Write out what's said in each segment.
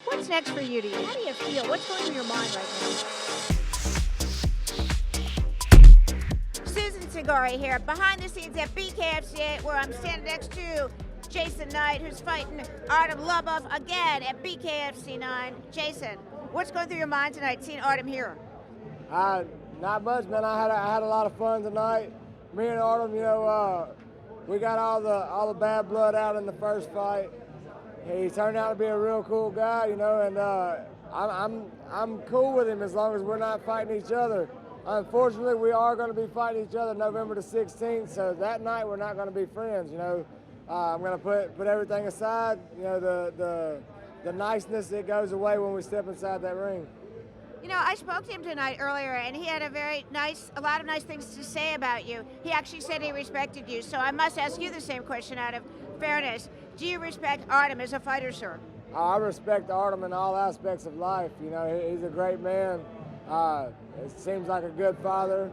What's next for you? How do you feel? What's going through your mind right now? Susan Cingari here, behind the scenes at BKFC, where I'm standing next to Jason Knight, who's fighting Artem Lobov again at BKFC 9. Jason, what's going through your mind tonight, seeing Artem here? Not much, man. I had a lot of fun tonight. Me and Artem, we got all the bad blood out in the first fight. He turned out to be a real cool guy, and I'm cool with him as long as we're not fighting each other. Unfortunately, we are going to be fighting each other November the 16th, so that night we're not going to be friends. I'm going to put everything aside. The niceness that goes away when we step inside that ring. I spoke to him tonight earlier, and he had a lot of nice things to say about you. He actually said he respected you, so I must ask you the same question out of fairness. Do you respect Artem as a fighter, sir? I respect Artem in all aspects of life. He's a great man. It seems like a good father,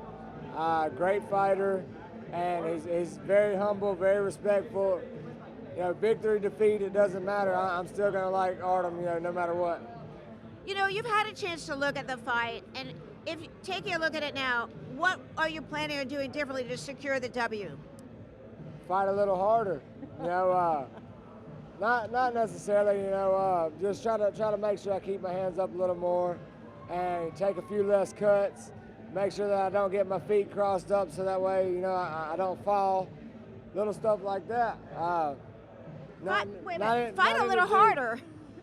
great fighter, and he's very humble, very respectful. Victory, defeat, it doesn't matter. I'm still going to like Artem, no matter what. You've had a chance to look at the fight, and if taking a look at it now, what are you planning on doing differently to secure the W? Fight a little harder. Not necessarily. Just try to make sure I keep my hands up a little more, and take a few less cuts. Make sure that I don't get my feet crossed up, so that way I don't fall. Little stuff like that. Fight a little harder.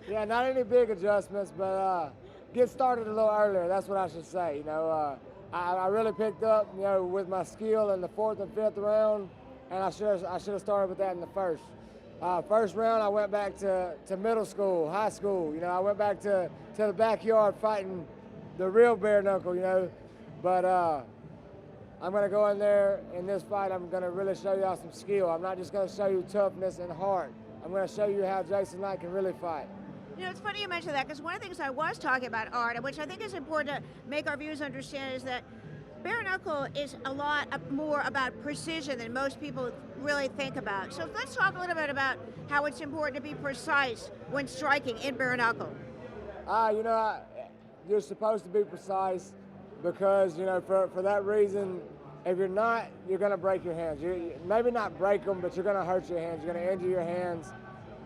Yeah, not any big adjustments, but get started a little earlier. That's what I should say. I really picked up, with my skill in the 4th and 5th round, and I should have started with that in the first. First round, I went back to middle school, high school. I went back to the backyard fighting the real bare knuckle. But I'm going to go in there in this fight. I'm going to really show y'all some skill. I'm not just going to show you toughness and heart. I'm going to show you how Jason Knight can really fight. It's funny you mentioned that, because one of the things I was talking about, Artem, which I think is important to make our viewers understand, is that bare knuckle is a lot more about precision than most people really think about. So let's talk a little bit about how it's important to be precise when striking in bare knuckle. You're supposed to be precise because, for that reason, if you're not, you're going to break your hands. Maybe not break them, but you're going to hurt your hands. You're going to injure your hands.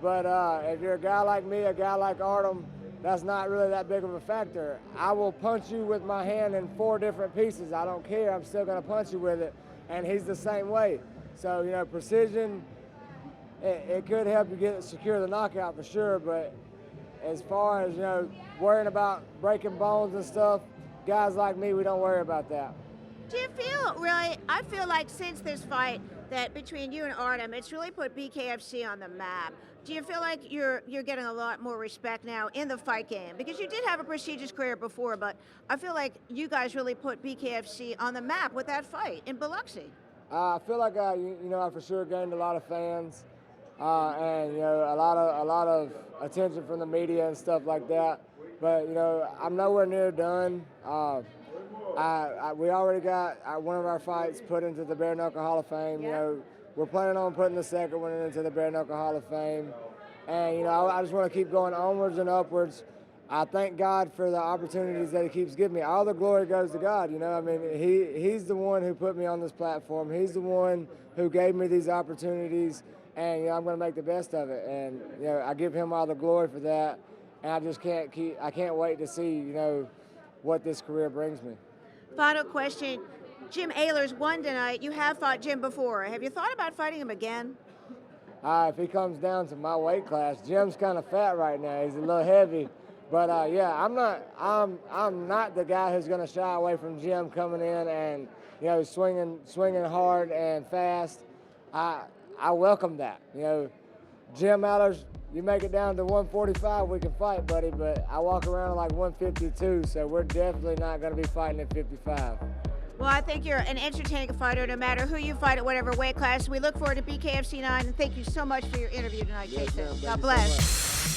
But if you're a guy like me, a guy like Artem, that's not really that big of a factor. I will punch you with my hand in 4 different pieces. I don't care. I'm still going to punch you with it. And he's the same way. So, precision, it could help you secure the knockout for sure. But as far as, worrying about breaking bones and stuff, guys like me, we don't worry about that. Do you feel I feel like since this fight that between you and Artem, it's really put BKFC on the map. Do you feel like you're getting a lot more respect now in the fight game? Because you did have a prestigious career before, but I feel like you guys really put BKFC on the map with that fight in Biloxi. I feel like I for sure gained a lot of fans, and a lot of attention from the media and stuff like that. But I'm nowhere near done. We already got one of our fights put into the Bare Knuckle Hall of Fame. Yeah. We're planning on putting the second one into the Bare Knuckle Hall of Fame. And, I just want to keep going onwards and upwards. I thank God for the opportunities that he keeps giving me. All the glory goes to God, He's the one who put me on this platform. He's the one who gave me these opportunities. And, I'm going to make the best of it. And, I give him all the glory for that. And I just I can't wait to see, what this career brings me. Final question. Jim Ayler's won tonight. You have fought Jim before. Have you thought about fighting him again? If he comes down to my weight class, Jim's kind of fat right now. He's a little heavy. But I'm not the guy who's going to shy away from Jim coming in and, swinging hard and fast. I welcome that. Jim Ayler's, you make it down to 145, we can fight, buddy, but I walk around at like 152, so we're definitely not going to be fighting at 55. Well, I think you're an entertaining fighter no matter who you fight at whatever weight class. We look forward to BKFC 9, and thank you so much for your interview tonight, Jason. God bless.